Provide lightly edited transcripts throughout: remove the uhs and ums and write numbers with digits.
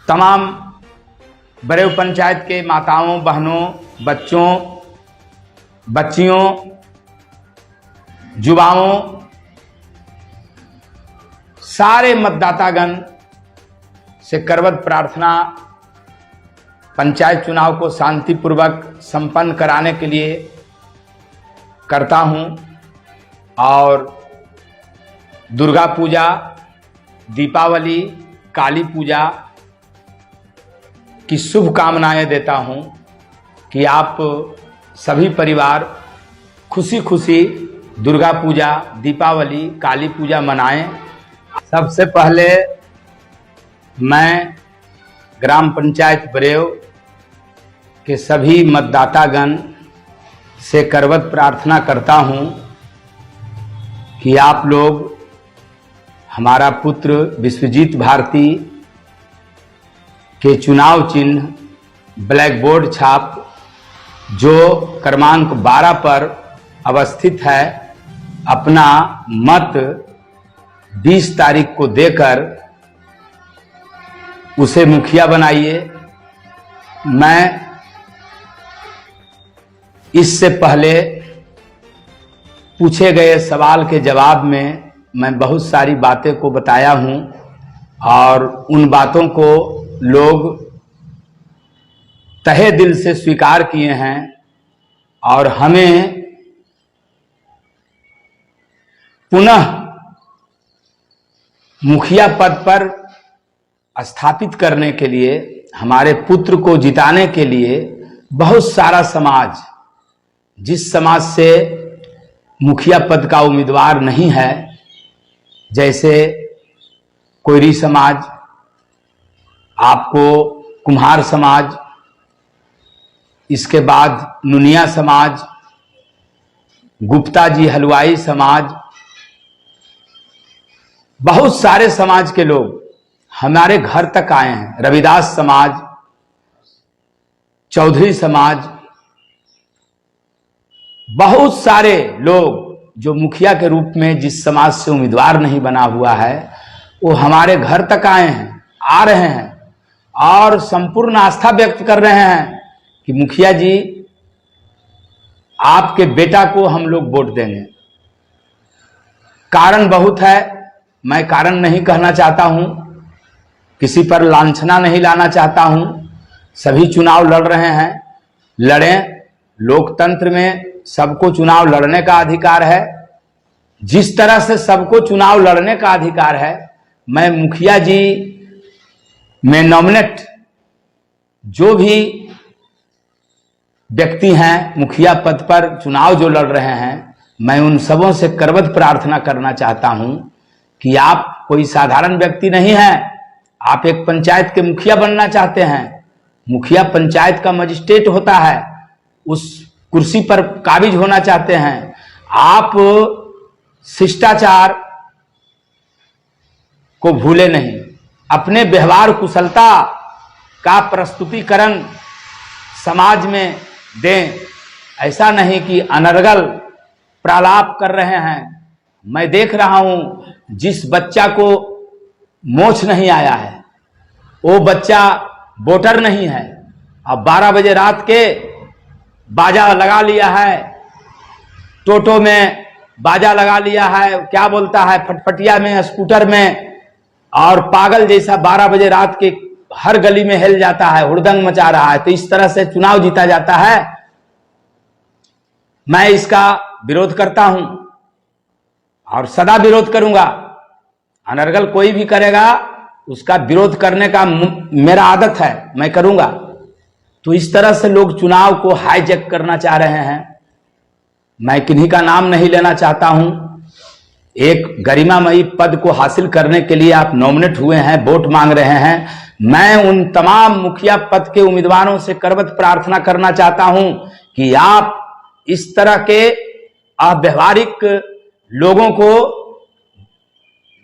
तमाम बरेव पंचायत के माताओं, बहनों, बच्चों, बच्चियों, युवाओं, सारे मतदातागण से करवत प्रार्थना पंचायत चुनाव को शांतिपूर्वक संपन्न कराने के लिए करता हूं और दुर्गा पूजा, दीपावली, काली पूजा की शुभकामनाएं देता हूं कि आप सभी परिवार खुशी खुशी दुर्गा पूजा, दीपावली, काली पूजा मनाएं। सबसे पहले मैं ग्राम पंचायत बरेव के सभी मतदातागण से करवत प्रार्थना करता हूं कि आप लोग हमारा पुत्र विश्वजीत भारती के चुनाव चिन्ह ब्लैक बोर्ड छाप जो क्रमांक 12 पर अवस्थित है, अपना मत 20 तारीख को देकर उसे मुखिया बनाइए। मैं इससे पहले पूछे गए सवाल के जवाब में मैं बहुत सारी बातें को बताया हूं और उन बातों को लोग तहे दिल से स्वीकार किए हैं और हमें पुनः मुखिया पद पर स्थापित करने के लिए, हमारे पुत्र को जिताने के लिए बहुत सारा समाज, जिस समाज से मुखिया पद का उम्मीदवार नहीं है, जैसे कोयरी समाज, आपको कुम्हार समाज, इसके बाद नुनिया समाज, गुप्ता जी हलवाई समाज, बहुत सारे समाज के लोग हमारे घर तक आए हैं। रविदास समाज, चौधरी समाज, बहुत सारे लोग जो मुखिया के रूप में जिस समाज से उम्मीदवार नहीं बना हुआ है, वो हमारे घर तक आए हैं, आ रहे हैं और संपूर्ण आस्था व्यक्त कर रहे हैं कि मुखिया जी आपके बेटा को हम लोग वोट देंगे। कारण बहुत है, मैं कारण नहीं कहना चाहता हूं, किसी पर लांछना नहीं लाना चाहता हूं। सभी चुनाव लड़ रहे हैं, लड़ें। लोकतंत्र में सबको चुनाव लड़ने का अधिकार है। जिस तरह से सबको चुनाव लड़ने का अधिकार है, मैं मुखिया जी में नॉमिनेट जो भी व्यक्ति हैं, मुखिया पद पर चुनाव जो लड़ रहे हैं, मैं उन सबों से करवत प्रार्थना करना चाहता हूं कि आप कोई साधारण व्यक्ति नहीं हैं। आप एक पंचायत के मुखिया बनना चाहते हैं। मुखिया पंचायत का मजिस्ट्रेट होता है, उस कुर्सी पर काबिज होना चाहते हैं। आप शिष्टाचार को भूले नहीं, अपने व्यवहार कुशलता का प्रस्तुतिकरण समाज में दें। ऐसा नहीं कि अनर्गल प्रलाप कर रहे हैं। मैं देख रहा हूं, जिस बच्चा को मोछ नहीं आया है, वो बच्चा वोटर नहीं है। अब 12 बजे रात के बाजा लगा लिया है, टोटो में बाजा लगा लिया है, क्या बोलता है, फटफटिया में, स्कूटर में, और पागल जैसा 12 बजे रात के हर गली में हिल जाता है, हुड़दंग मचा रहा है। तो इस तरह से चुनाव जीता जाता है? मैं इसका विरोध करता हूं और सदा विरोध करूंगा। अनर्गल कोई भी करेगा, उसका विरोध करने का मेरा आदत है, मैं करूंगा। तो इस तरह से लोग चुनाव को हाईजैक करना चाह रहे हैं। मैं किन्हीं का नाम नहीं लेना चाहता हूं। एक गरिमामयी पद को हासिल करने के लिए आप नॉमिनेट हुए हैं, वोट मांग रहे हैं। मैं उन तमाम मुखिया पद के उम्मीदवारों से करवत प्रार्थना करना चाहता हूं कि आप इस तरह के अव्यवहारिक लोगों को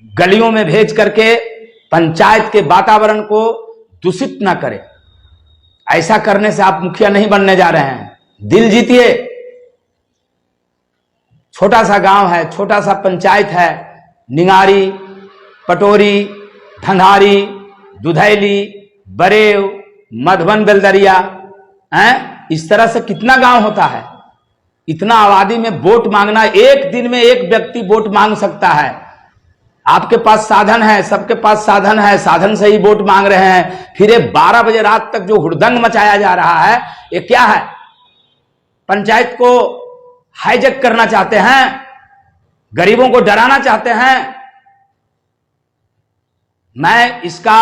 गलियों में भेज करके पंचायत के वातावरण को दूषित न करें। ऐसा करने से आप मुखिया नहीं बनने जा रहे हैं। दिल जीतिए। छोटा सा गांव है, छोटा सा पंचायत है, निंगारी, पटोरी, धंधारी, दुधैली, बरेव, मधुबन, बेलदरिया, हैं, इस तरह से कितना गांव होता है। इतना आबादी में वोट मांगना, एक दिन में एक व्यक्ति वोट मांग सकता है। आपके पास साधन है, सबके पास साधन है, साधन से ही वोट मांग रहे हैं। फिर ये 12 बजे रात तक जो हुड़दंग मचाया जा रहा है, ये क्या है? पंचायत को हाईजैक करना चाहते हैं, गरीबों को डराना चाहते हैं। मैं इसका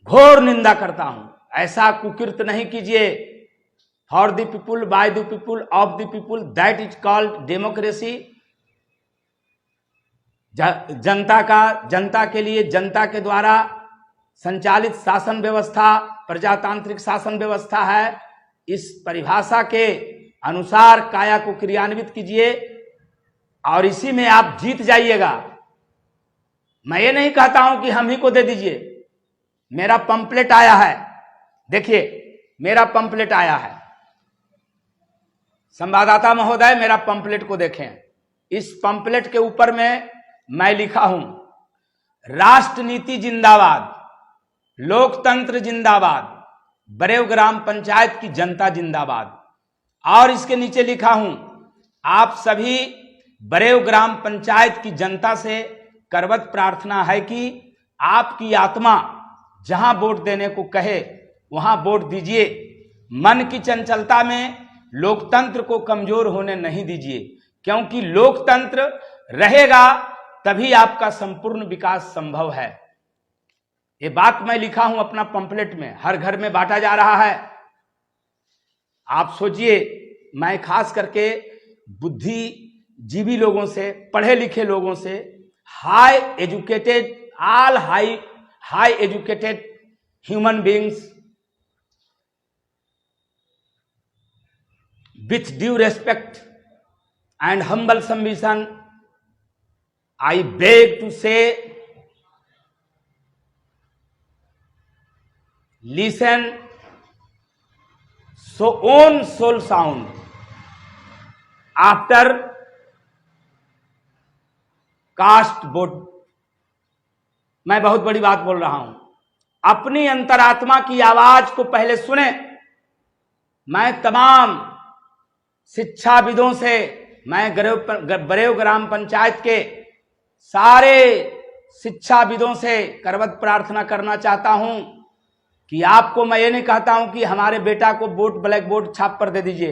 घोर निंदा करता हूं। ऐसा कुकृत नहीं कीजिए। For the people, by the people, of the people, that is called democracy. जनता का, जनता के लिए, जनता के द्वारा संचालित शासन व्यवस्था प्रजातांत्रिक शासन व्यवस्था है। इस परिभाषा के अनुसार काया को क्रियान्वित कीजिए और इसी में आप जीत जाइएगा। मैं ये नहीं कहता हूं कि हम ही को दे दीजिए। मेरा पंपलेट आया है, देखिए मेरा पंपलेट आया है। संवाददाता महोदय, मेरा पंपलेट को देखें। इस पंपलेट के ऊपर में मैं लिखा हूं, राष्ट्र नीति जिंदाबाद, लोकतंत्र जिंदाबाद, बरेव ग्राम पंचायत की जनता जिंदाबाद। और इसके नीचे लिखा हूं, आप सभी बरेव ग्राम पंचायत की जनता से करवत प्रार्थना है कि आपकी आत्मा जहां वोट देने को कहे वहां वोट दीजिए। मन की चंचलता में लोकतंत्र को कमजोर होने नहीं दीजिए, क्योंकि लोकतंत्र रहेगा तभी आपका संपूर्ण विकास संभव है। ये बात मैं लिखा हूं अपना पंपलेट में, हर घर में बांटा जा रहा है। आप सोचिए, मैं खास करके बुद्धिजीवी लोगों से, पढ़े लिखे लोगों से, high educated, all high educated human beings with due respect and humble submission, I beg to say, listen, so own soul sound after cast vote। मैं बहुत बड़ी बात बोल रहा हूं। अपनी अंतरात्मा की आवाज को पहले सुने। मैं तमाम शिक्षाविदों से, मैं बरेव ग्राम पंचायत के सारे शिक्षाविदों से करवत प्रार्थना करना चाहता हूं कि आपको मैं ये नहीं कहता हूं कि हमारे बेटा को वोट ब्लैक बोर्ड छाप पर दे दीजिए,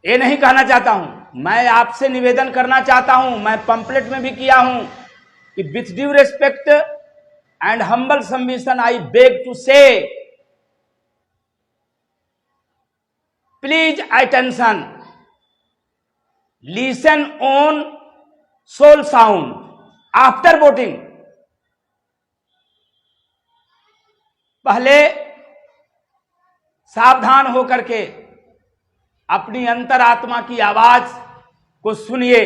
ये नहीं कहना चाहता हूं। मैं आपसे निवेदन करना चाहता हूं, मैं पंपलेट में भी किया हूं कि with due respect and humble submission I beg to say, please attention, listen on sole sound after voting. पहले सावधान होकर के अपनी अंतरात्मा की आवाज को सुनिए।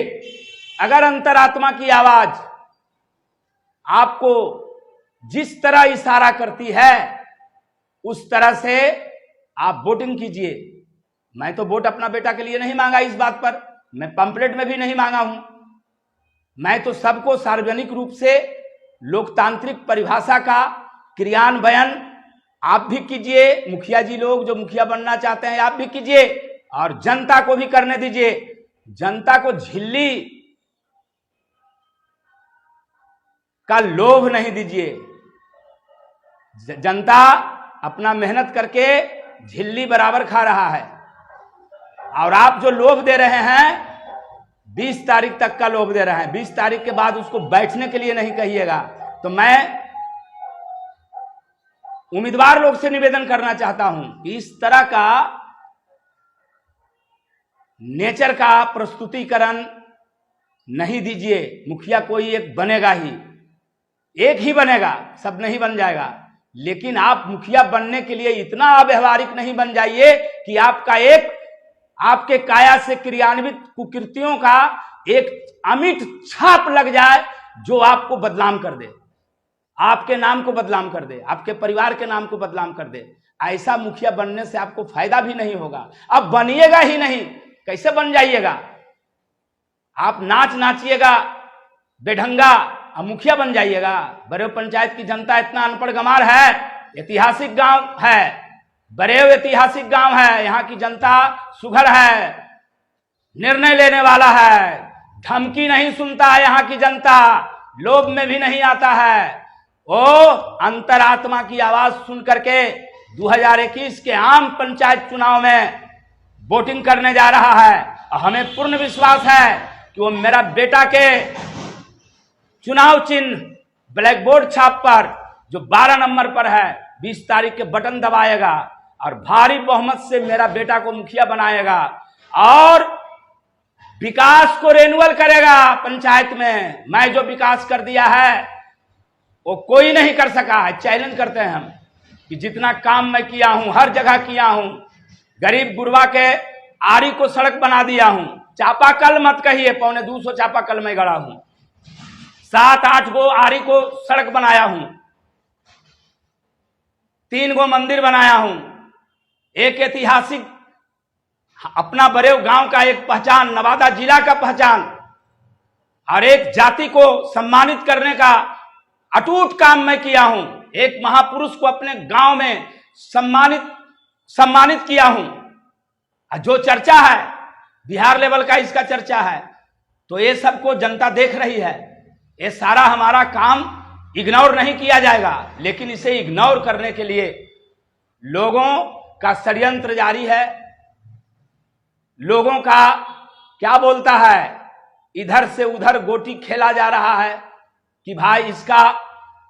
अगर अंतरात्मा की आवाज आपको जिस तरह इशारा करती है उस तरह से आप वोटिंग कीजिए। मैं तो वोट अपना बेटा के लिए नहीं मांगा, इस बात पर मैं पंपलेट में भी नहीं मांगा हूं। मैं तो सबको सार्वजनिक रूप से लोकतांत्रिक परिभाषा का क्रियान्वयन आप भी कीजिए, मुखिया जी लोग जो मुखिया बनना चाहते हैं आप भी कीजिए, और जनता को भी करने दीजिए। जनता को झिल्ली का लोभ नहीं दीजिए। जनता अपना मेहनत करके झिल्ली बराबर खा रहा है, और आप जो लोभ दे रहे हैं 20 तारीख तक का लोभ दे रहे हैं। 20 तारीख के बाद उसको बैठने के लिए नहीं कहिएगा। तो मैं उम्मीदवार लोग से निवेदन करना चाहता हूं कि इस तरह का नेचर का प्रस्तुतिकरण नहीं दीजिए। मुखिया कोई एक बनेगा ही, एक ही बनेगा, सब नहीं बन जाएगा। लेकिन आप मुखिया बनने के लिए इतना अव्यवहारिक नहीं बन जाइए कि आपके काया से क्रियान्वित कुकृतियों का एक अमिट छाप लग जाए जो आपको बदनाम कर दे, आपके नाम को बदनाम कर दे, आपके परिवार के नाम को बदनाम कर दे। ऐसा मुखिया बनने से आपको फायदा भी नहीं होगा। अब बनिएगा ही नहीं, कैसे बन जाइएगा? आप नाच नाचिएगा बेढंगा, अब मुखिया बन जाइएगा। बरेव पंचायत की जनता इतना अनपढ़ गंवार है, ऐतिहासिक गांव है, बरेव ऐतिहासिक गांव है, यहाँ की जनता सुघड़ है, निर्णय लेने वाला है, धमकी नहीं सुनता है यहाँ की जनता, लोभ में भी नहीं आता है। वो अंतरात्मा की आवाज सुन करके 2021 के आम पंचायत चुनाव में वोटिंग करने जा रहा है। और हमें पूर्ण विश्वास है कि वो मेरा बेटा के चुनाव चिन्ह ब्लैक बोर्ड छाप पर जो 12 नंबर पर है 20 तारीख के बटन दबाएगा और भारी बहुमत से मेरा बेटा को मुखिया बनाएगा और विकास को रेन्युअल करेगा। पंचायत में मैं जो विकास कर दिया है वो कोई नहीं कर सका है। चैलेंज करते हैं हम कि जितना काम मैं किया हूं हर जगह किया हूं। गरीब गुरबा के आरी को सड़क बना दिया हूं, चापाकल मत कहिए, 250 चापाकल में गड़ा हूं, 7-8 गो आरी को सड़क बनाया हूं, 3 गो मंदिर बनाया हूं, एक ऐतिहासिक अपना बरेव गांव का एक पहचान, नवादा जिला का पहचान और एक जाति को सम्मानित करने का अटूट काम मैं किया हूं। एक महापुरुष को अपने गांव में सम्मानित किया हूं। जो चर्चा है बिहार लेवल का इसका चर्चा है, तो ये सबको जनता देख रही है। ये सारा हमारा काम इग्नोर नहीं किया जाएगा, लेकिन इसे इग्नोर करने के लिए लोगों का षड्यंत्र जारी है। लोगों का क्या बोलता है, इधर से उधर गोटी खेला जा रहा है कि भाई इसका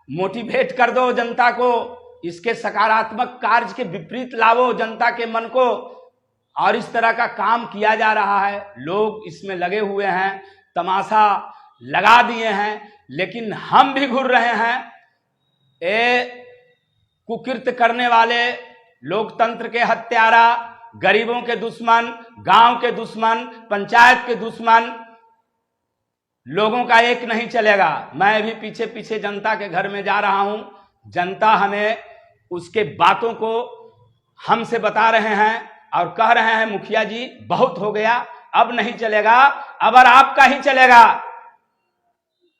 मोटिवेट कर दो जनता को, इसके सकारात्मक कार्य के विपरीत लावो जनता के मन को, और इस तरह का काम किया जा रहा है। लोग इसमें लगे हुए हैं, तमाशा लगा दिए हैं, लेकिन हम भी घूर रहे हैं। ये कुकृत्य करने वाले, लोकतंत्र के हत्यारा, गरीबों के दुश्मन, गांव के दुश्मन, पंचायत के दुश्मन, लोगों का एक नहीं चलेगा। मैं भी पीछे पीछे जनता के घर में जा रहा हूं। जनता हमें उसके बातों को हमसे बता रहे हैं और कह रहे हैं मुखिया जी बहुत हो गया, अब नहीं चलेगा, अब आपका ही चलेगा।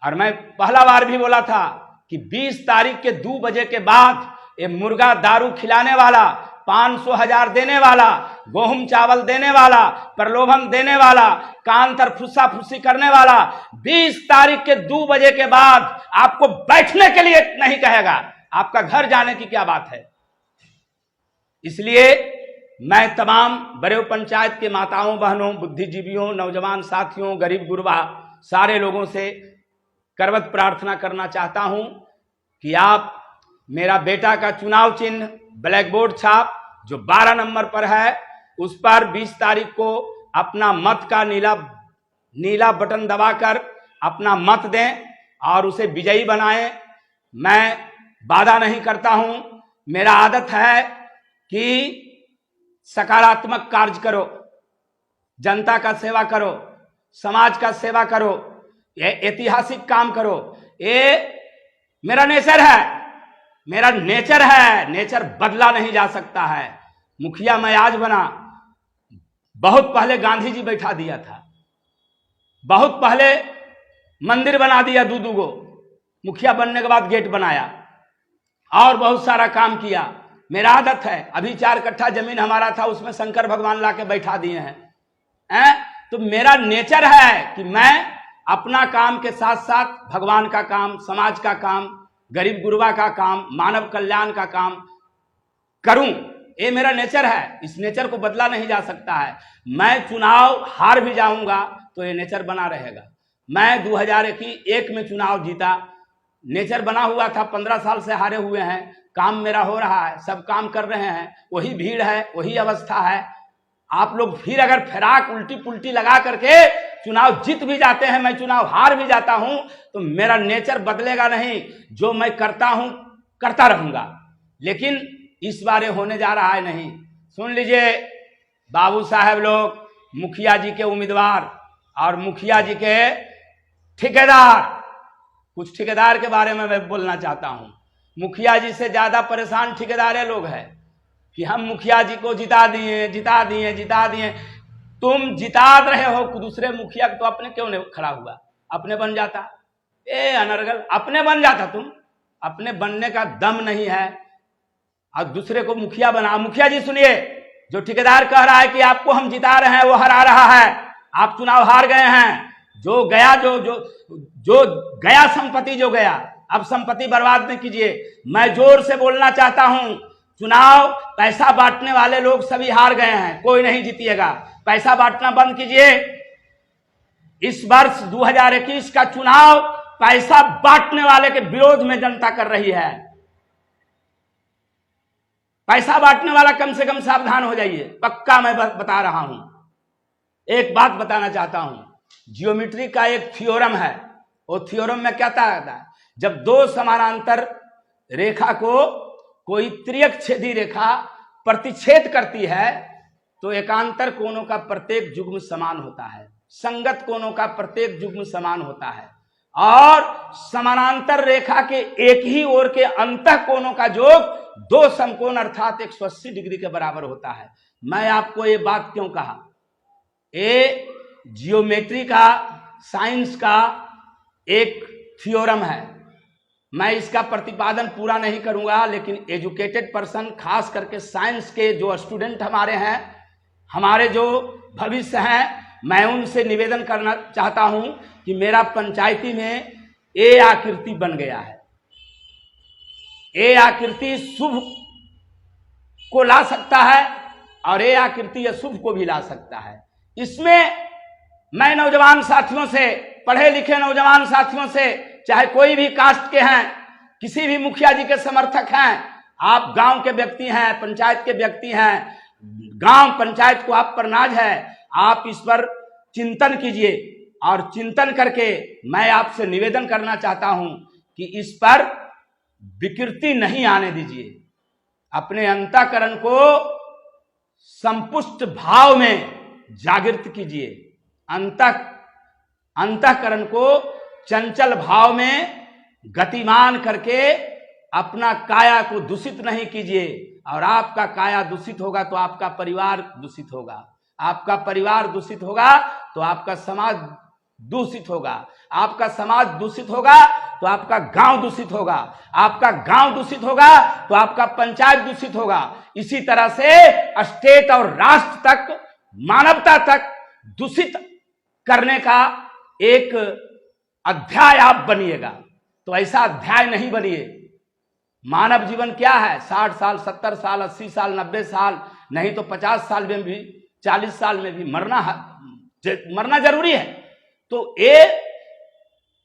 और मैं पहला बार भी बोला था कि 20 तारीख के 2 बजे के बाद ये मुर्गा दारू खिलाने वाला, 500,000 देने वाला, गेहूं चावल देने वाला, प्रलोभन देने वाला, कान तर फुस्सा फुस्सी करने वाला 20 तारीख के 2 बजे के बाद आपको बैठने के लिए नहीं कहेगा। आपका घर जाने की क्या बात है। इसलिए मैं तमाम बरेव पंचायत के माताओं बहनों, बुद्धिजीवियों, नौजवान साथियों, गरीब गुरबा सारे लोगों से करवत प्रार्थना करना चाहता हूं कि आप मेरा बेटा का चुनाव चिन्ह ब्लैक बोर्ड छाप जो 12 नंबर पर है उस पर 20 तारीख को अपना मत का नीला बटन दबाकर अपना मत दें और उसे विजयी बनाएं। मैं वादा नहीं करता हूं, मेरा आदत है कि सकारात्मक कार्य करो, जनता का सेवा करो, समाज का सेवा करो, ये ऐतिहासिक काम करो। ये मेरा नेचर है, मेरा नेचर है, नेचर बदला नहीं जा सकता है। मुखिया मैं आज बना, बहुत पहले गांधी जी बैठा दिया था, बहुत पहले मंदिर बना दिया 2-2 गो, मुखिया बनने के बाद गेट बनाया और बहुत सारा काम किया। मेरा आदत है, अभी 4 कट्ठा जमीन हमारा था उसमें शंकर भगवान ला के बैठा दिए हैं। तो मेरा नेचर है कि मैं अपना काम के साथ साथ भगवान का काम, समाज का काम, गरीब गुरबा का काम, मानव कल्याण का काम करूं। ये मेरा नेचर है, इस नेचर को बदला नहीं जा सकता है। मैं चुनाव हार भी जाऊंगा तो ये नेचर बना रहेगा। मैं 2001 में चुनाव जीता, नेचर बना हुआ था, 15 साल से हारे हुए हैं, काम मेरा हो रहा है, सब काम कर रहे हैं, वही भीड़ है, वही अवस्था है। आप लोग फिर अगर फिराक उल्टी पुल्टी लगा करके चुनाव जीत भी जाते हैं, मैं चुनाव हार भी जाता हूं, तो मेरा नेचर बदलेगा नहीं। जो मैं करता हूं करता रहूंगा, लेकिन इस बार होने जा रहा है नहीं। सुन लीजिए बाबू साहब लोग, मुखिया जी के उम्मीदवार और मुखिया जी के ठेकेदार, कुछ ठेकेदार के बारे में मैं बोलना चाहता हूं। मुखिया जी से ज्यादा परेशान ठेकेदार लोग हैं कि हम मुखिया जी को जिता दिए। तुम जिता रहे हो दूसरे मुखिया, तो अपने क्यों नहीं खड़ा हुआ, अपने बन जाता। ए अनर्गल, अपने बन जाता तुम, अपने बनने का दम नहीं है और दूसरे को मुखिया बना। मुखिया जी सुनिए, जो ठेकेदार कह रहा है कि आपको हम जिता रहे हैं वो हरा रहा है, आप चुनाव हार गए हैं, जो गया जो गया संपत्ति जो गया, अब संपत्ति बर्बाद न कीजिए। मैं जोर से बोलना चाहता हूं, चुनाव पैसा बांटने वाले लोग सभी हार गए हैं, कोई नहीं जीतिएगा। पैसा बांटना बंद कीजिए। इस वर्ष 2021 का चुनाव पैसा बांटने वाले के विरोध में जनता कर रही है। पैसा बांटने वाला कम से कम सावधान हो जाइए, पक्का मैं बता रहा हूं। एक बात बताना चाहता हूं, जियोमेट्री का एक थ्योरम है, वो थ्योरम में क्या था, जब दो समानांतर रेखा को कोई त्रियक छेदी रेखा प्रतिच्छेद करती है तो एकांतर कोणों का प्रत्येक युग्म समान होता है, संगत कोणों का प्रत्येक युग्म समान होता है, और समानांतर रेखा के एक ही ओर के अंतः कोणों का योग दो समकोण अर्थात 180 डिग्री के बराबर होता है। मैं आपको ये बात क्यों कहा, ये जियोमेट्री का, साइंस का एक थ्योरम है। मैं इसका प्रतिपादन पूरा नहीं करूंगा, लेकिन एजुकेटेड पर्सन, खास करके साइंस के जो स्टूडेंट हमारे हैं, हमारे जो भविष्य हैं, मैं उनसे निवेदन करना चाहता हूं कि मेरा पंचायती में ए आकृति बन गया है। ए आकृति शुभ को ला सकता है और ए आकृति अशुभ को भी ला सकता है। इसमें मैं नौजवान साथियों से, पढ़े लिखे नौजवान साथियों से, चाहे कोई भी कास्ट के हैं, किसी भी मुखिया जी के समर्थक हैं, आप गांव के व्यक्ति हैं, पंचायत के व्यक्ति हैं, गांव पंचायत को आप पर नाज है, आप इस पर चिंतन कीजिए और चिंतन करके मैं आपसे निवेदन करना चाहता हूं कि इस पर विकृति नहीं आने दीजिए। अपने अंतःकरण को संपुष्ट भाव में जागृत कीजिए, अंतःकरण को चंचल भाव में गतिमान करके अपना काया को दूषित नहीं कीजिए। और आपका काया दूषित होगा तो आपका परिवार दूषित होगा, आपका परिवार दूषित होगा तो आपका समाज दूषित होगा, आपका समाज दूषित होगा तो आपका गांव दूषित होगा, आपका गांव दूषित होगा तो आपका पंचायत दूषित होगा। इसी तरह से स्टेट और राष्ट्र तक, मानवता तक दूषित करने का एक अध्याय आप बनिएगा। तो ऐसा अध्याय नहीं बनिए। मानव जीवन क्या है, 60 साल, 70 साल, 80 साल, 90 साल, नहीं तो 50 साल में भी, 40 साल में भी मरना जरूरी है। तो ये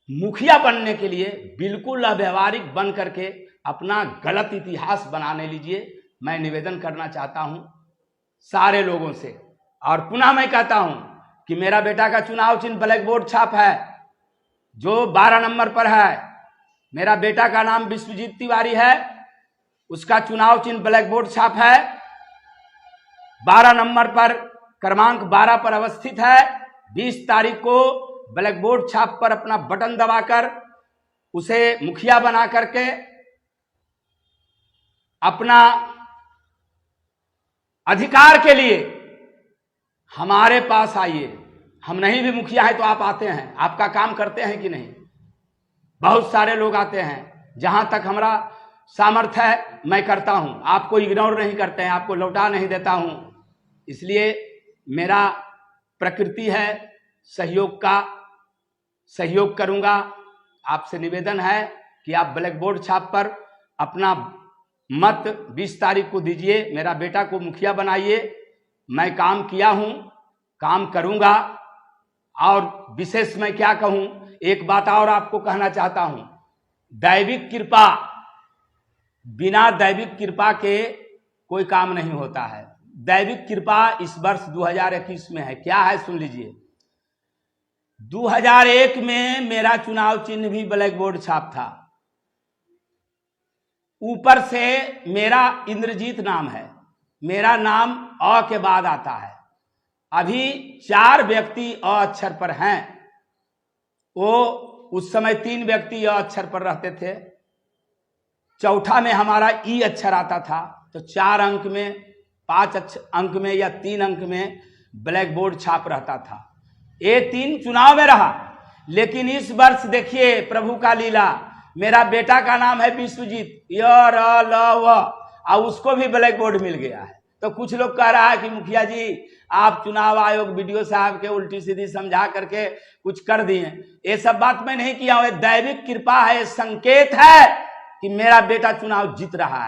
मुखिया बनने के लिए बिल्कुल अव्यवहारिक बन करके अपना गलत इतिहास बनाने लीजिए, मैं निवेदन करना चाहता हूं सारे लोगों से। और पुनः मैं कहता हूं कि मेरा बेटा का चुनाव चिन्ह ब्लैक बोर्ड छाप है, जो 12 नंबर पर है। मेरा बेटा का नाम विश्वजीत तिवारी है, उसका चुनाव चिन्ह ब्लैक बोर्ड छाप है, 12 नंबर पर, क्रमांक 12 पर अवस्थित है। 20 तारीख को ब्लैक बोर्ड छाप पर अपना बटन दबाकर उसे मुखिया बना करके अपना अधिकार के लिए हमारे पास आइए। हम नहीं भी मुखिया है तो आप आते हैं, आपका काम करते हैं कि नहीं? बहुत सारे लोग आते हैं, जहां तक हमारा सामर्थ्य है मैं करता हूं, आपको इग्नोर नहीं करते हैं, आपको लौटा नहीं देता हूं। इसलिए मेरा प्रकृति है सहयोग का, सहयोग करूंगा। आपसे निवेदन है कि आप ब्लैक बोर्ड छाप पर अपना मत 20 तारीख को दीजिए, मेरा बेटा को मुखिया बनाइए। मैं काम किया हूं, काम करूंगा। और विशेष मैं क्या कहूं, एक बात और आपको कहना चाहता हूं, दैविक कृपा, बिना दैविक कृपा के कोई काम नहीं होता है। दैविक कृपा इस वर्ष 2021 में है। क्या है सुन लीजिए। 2001 में मेरा चुनाव चिन्ह भी ब्लैक बोर्ड छाप था, ऊपर से मेरा इंद्रजीत नाम है, मेरा नाम अ के बाद आता है। अभी 4 व्यक्ति अ अक्षर पर हैं, वो उस समय 3 व्यक्ति अ अक्षर पर रहते थे, चौथा में हमारा ई अक्षर आता था। तो 4 अंक में, 5 अंक में या 3 अंक में ब्लैक बोर्ड छाप रहता था। ये 3 चुनाव में रहा, लेकिन इस वर्ष देखिए प्रभु का लीला, मेरा बेटा का नाम है विश्वजीत, और उसको भी ब्लैक बोर्ड मिल गया है। तो कुछ लोग कह रहा है कि मुखिया जी आप चुनाव आयोग वीडियो साहब के उल्टी सीधी समझा करके कुछ कर दिए। ये सब बात मैं नहीं किया हूं, दैविक कृपा है, संकेत है कि मेरा बेटा चुनाव जीत रहा है।